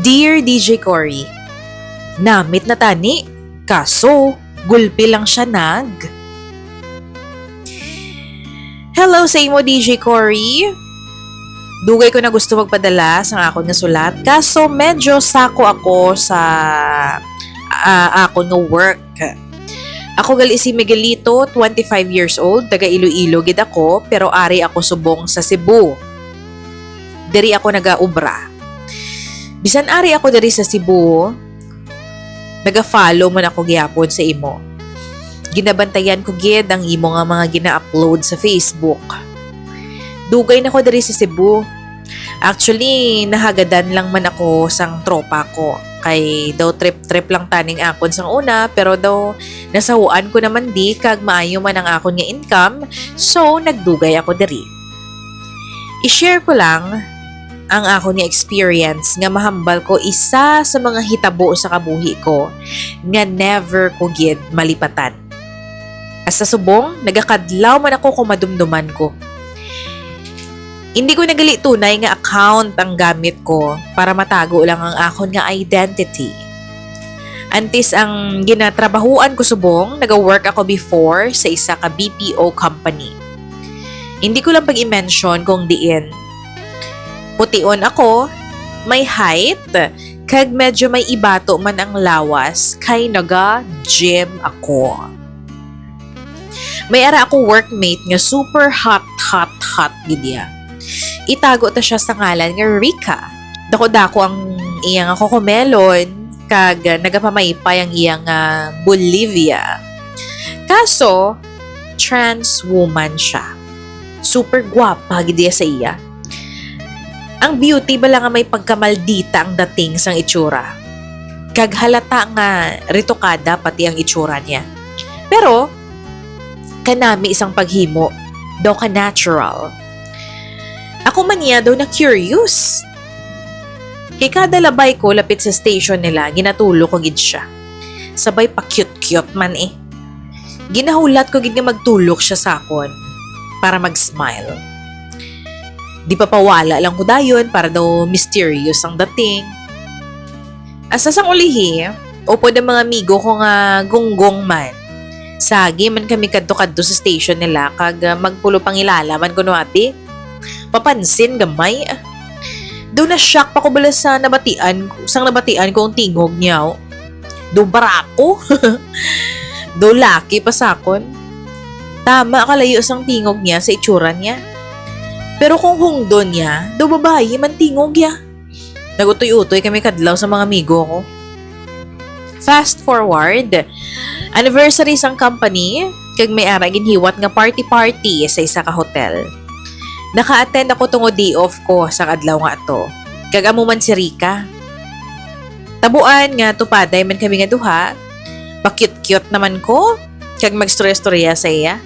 Dear DJ Cory, namit na tani, kaso gulpi lang siya Hello sa imo DJ Cory. Dugay ko na gusto magpadala sa akon nga sulat, kaso medyo sako ako sa akon nga work. Ako gali si Miguelito, 25 years old, taga Iloilo gid ako, pero ari ako subong sa Cebu. Diri ako nagaubra. Bisan ari ako diri sa Cebu, naga-follow man ako gyapon sa imo. Ginabantayan ko gid ang imo nga mga gina-upload sa Facebook. Dugay na ko diri sa Cebu. Actually, nahagadan lang man ako sang tropa ko. Kay daw trip-trip lang taning akon sang una, pero daw nasahuan ko naman di kag maayo man ang akon nga income, so nagdugay ako diri. I-share ko lang ang ako nga experience nga mahambal ko isa sa mga hitabo sa kabuhi ko nga never ko gid malipatan. Asa subong, nagakadlaw man ako kung madumduman ko. Hindi ko nagali tunay nga account ang gamit ko para matago lang ang akon nga identity. Antes ang ginatrabahuan ko subong, naga-work ako before sa isa ka BPO company. Hindi ko lang pag-i-mention kung diin. Pution ako, may height, kag medyo may ibato man ang lawas, kay naga-gym ako. May ara ako workmate nga super hot gidya. Itago ta siya sa ngalan nga Rika. Dako-dako ang iyang ako kumelon, kag nagapamaypay ang iyang Bolivia. Kaso, trans woman siya. Super gwapa gidya sa iya. Ang beauty bala nga may pagkamaldita ang dating sang itsura. Kag halata nga ritokada pati ang itsura niya. Pero, kanami isang paghimo, daw ka natural. Ako man niya daw na curious. Kay kada labay ko lapit sa station nila, ginatulo ko gid siya. Sabay pa cute-cute man eh. Ginahulat ko gid nga magtulok siya sa akon para mag-smile. Di pa pawala lang ko dayon para daw mysterious ang dating. Asa sang ulihi, upo ng mga amigo ko nga gunggong man. Sagi man kami kadto-kadto sa station nila kag magpulo pangilalaman ko no ati. Papansin gamay. Daw na shock pa ko bala sa nabatian ko ang tingog niya. Do barako. Do laki pa sakon. Tama kalayo sang tingog niya sa itsura niya. Pero kung hungdo niya, daw babae, mantingog ya. Nagutoy-utoy kami kadlaw sa mga amigo ko. Fast forward, anniversary sang company, kag may ara ginhiwat nga party-party sa isa ka hotel. Naka-attend ako tungod day off ko sa adlaw nga ato. Kag amo man si Rika. Tabuan nga tupaday man kami nga duha. Pa-cute-cute naman ko, kag magstorya-storya sa iya.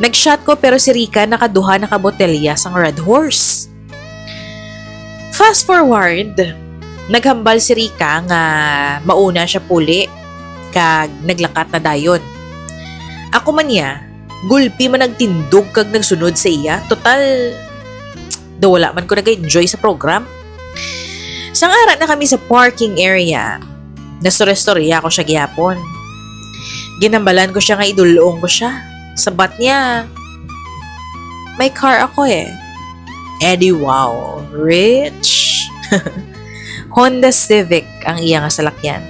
Nag-shot ko pero si Rika nakaduha nakabotelya sang Red Horse. Fast forward, naghambal si Rika nga mauna siya puli kag naglakat na dayon. Ako man niya, gulpi man nagtindog kag nagsunod sa iya. Total, daw wala man ko nag-enjoy sa program. Sang ara na kami sa parking area, nastorya-storya ko siya gihapon. Ginambalan ko siya nga idulong ko siya. Sabat niya, may car ako eh. Eddie wow, rich. Honda Civic ang iya nga salakyan.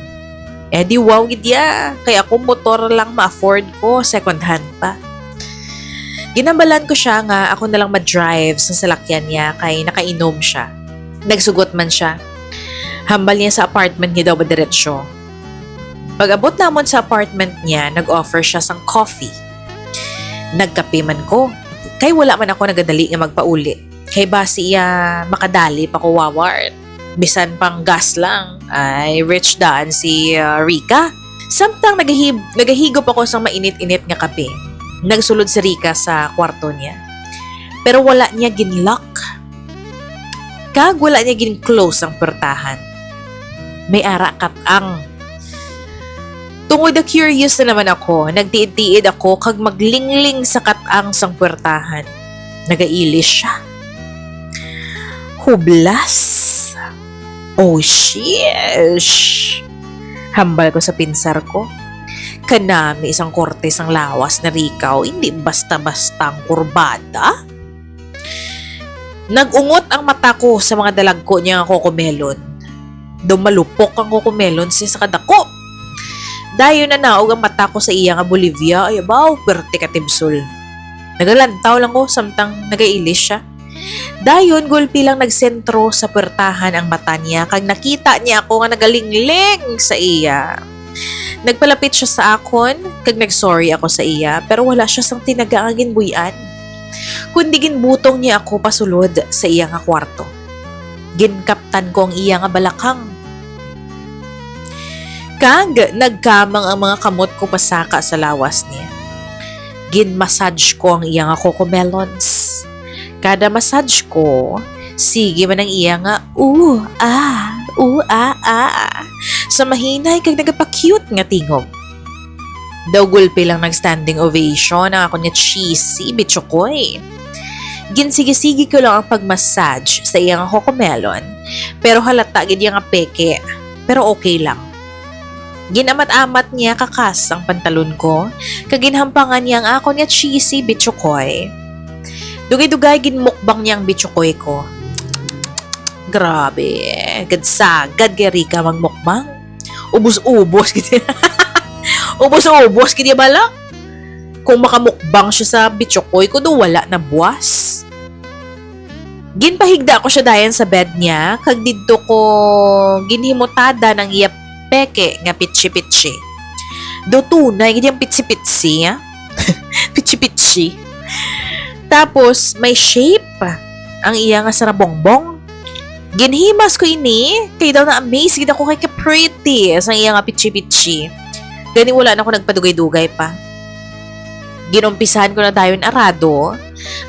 Eddie wow gidya, kaya ako motor lang ma-afford ko, second hand pa. Ginambalan ko siya nga ako na lang ma-drive sa salakyan niya kay nakainom siya. Nagsugot man siya. Hambal niya sa apartment niya daw ba diretsyo. Pag-abot namon sa apartment niya, nag-offer siya sang coffee. Nagkape man ko. Kay wala man ako nagadali nga magpauli. Kay basi iya makadali pa ko waward. Bisan pang gas lang. Ay, rich daan si Rika. Samtang nagahigop ako sa mainit-init nga kape. Nagsulod si Rika sa kwarto niya. Pero wala niya ginlock. Kag wala niya gin-close ang pertahan. May ara katang. Tungod na curious na naman ako, nagtiid-tiid ako kag maglingling sa katang sang puwertahan. Nagailis siya. Hublas. Oh, sheesh! Hambal ko sa pinsar ko. Kanami isang kortes ang lawas na Rika, hindi basta-basta ang kurbada. Nagungot ang mata ko sa mga dalagko niya ang kokomelon. Daw malupok ang kokomelon siya sa kadako. Dayo na naog ang mata ko sa iya nga Bolivia, ay abaw, perte ka tibsul. Nagalantaw lang ko samtang nagailis siya. Dayon gulpi lang nagsentro sa puwertahan ang mata niya kag nakita niya ako nga nagalingling sa iya. Nagpalapit siya sa akon kag nagsorry ako sa iya pero wala siya sang tinagaangin buyan. Kundi ginbutong niya ako pasulod sa iya nga kwarto. Ginkaptan ko ang iya nga balakang. Kag nagkamang ang mga kamot ko pasaka sa lawas niya. Gin-massage ko ang iya nga cocomelons. Kada massage ko, sige man ang iya nga, sa mahinay kag nagapa-cute nga tingog. Daw gulpi lang nag-standing ovation ang ako niya cheesy, bitchokoy. Ginsigi-sigi ko lang ang pag-massage sa iya nga cocomelon, pero halata gid nga peke, pero okay lang. Ginamat-amat niya kakas ang pantalon ko, kaginhampangan niya ang ako niya cheesy, bitchokoy. Dugay-dugay ginmukbang niyang bitchokoy ko. Grabe, gadsagad kay Rika magmukbang. Ubus-ubos gid. Ubus-ubos gid bala. Kung makamukbang siya sa bitchokoy ko do wala na buwas. Ginpahigda ko siya dayan sa bed niya, kag didto ko ginhimutada ng iya peke nga pitsi-pitsi. Do tunay gid yung pitsi-pitsi, ha? Pitsi-pitsi. Tapos, may shape. Ang iya nga sarabongbong. Ginhimas ko ini. Kaya daw na-amaze. Gid ako kay ka-pretty. Sa iya nga pitsi-pitsi. Gani wala na ako nagpadugay-dugay pa. Ginumpisahan ko na dayon arado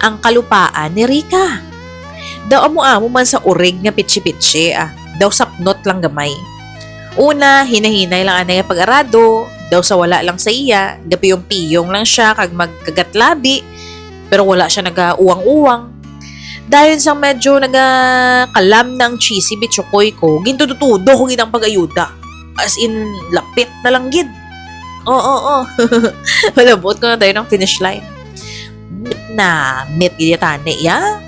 ang kalupaan ni Rika. Daw amo-amo man sa urig nga pitsi-pitsi. Daw sapnot lang gamay. Una, hinahinay lang anay pag-arado. Daw sa wala lang sa iya. Gapiyong-piyong lang siya kag magkagatlabi. Pero wala siya naga-uwang-uwang. Dahil sa medyo nagakalam ng cheesy bitchokoy ko, gintututudo ko gitang pag-ayuda. As in, lapit na lang gid. Oo. Malabot ko na tayo ng finish line. Mit gid tani, ya?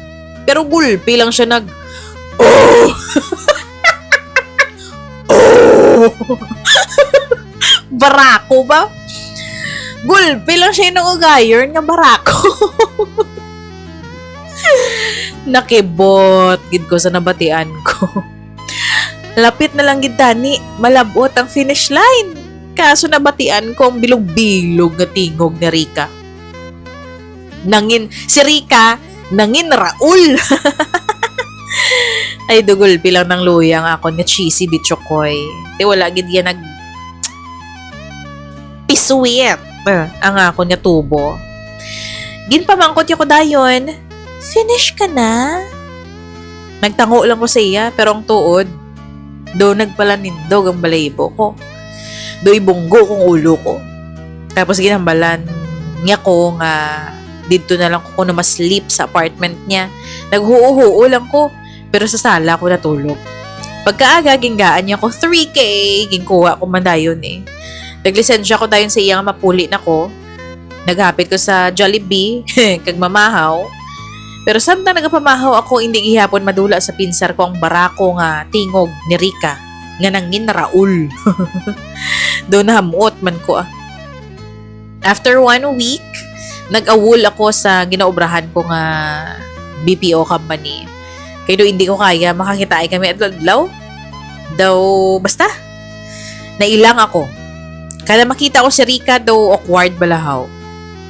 Pero gulpi lang siya oh! Barako ba? Gulpi lang siya ng ugayon nga barako. Nakibot gid ko sa nabatian ko. Lapit na lang gid tani, malabot ang finish line. Kaso nabatian ko ang bilog-bilog nga tingog ni Rika. Si Rika, nangin Raul. Ay dugulpi lang ng luyang ako nga cheesy bitchokoy. Di wala gid yan pisuit. Ang ako niya tubo. Ginpamangkot ko dayon, finish ka na? Nagtango lang ko sa iya, pero ang tuod, do nagpalanindog ang balaybo ko. Do ibunggo kong ulo ko. Tapos ginambalan niya ko nga dito na lang ko na ma-sleep sa apartment niya. Naghuuhuo lang ko, pero sa sala ko natulog. Pagkaaga, ginggaan niya ko 3K, gingkuha ko man dayon eh. Naglisensya ko dayon sa iyang mapuli na ko. Naghapit ko sa Jollibee, kag mamahaw. Pero samtang nagapamahaw ako, hindi gihapon madula sa pinsar ko ang barako nga tingog ni Rika. Nga nangin Raul. Doon nahamuot man ko. After 1 week, nag-awol ako sa ginaubrahan ko nga BPO company. Kaya do hindi ko kaya makakita ay kami adlaw. Daw, basta. Nailang ako. Kada makita ko si Rika, daw awkward balahaw.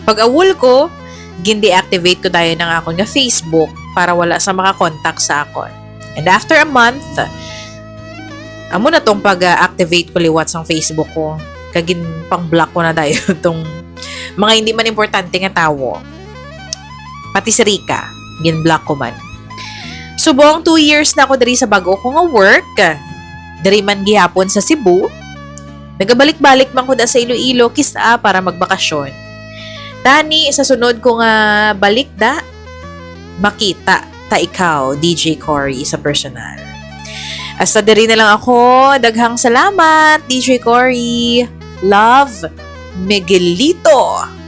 Pag-awol ko, gin-deactivate ko dayon ng akon nga Facebook para wala sa makakontak sa akon. And after a month, amo na tong pag-activate ko liwat sa Facebook ko. Kagin pang-block ko na dayon tong mga hindi man importante nga tawo. Pati si Rika, gin-block ko man. Subong 2 years na ako diri sa bago ko nga work. Diri man gihapon sa Cebu. Nagabalik-balik man ko da sa Iloilo kisa para magbakasyon. Tani, sa sunod ko nga balik makita ta ikaw, DJ Cory, sa personal. Hasta diri na lang ako. Daghang salamat, DJ Cory. Love, Miguelito.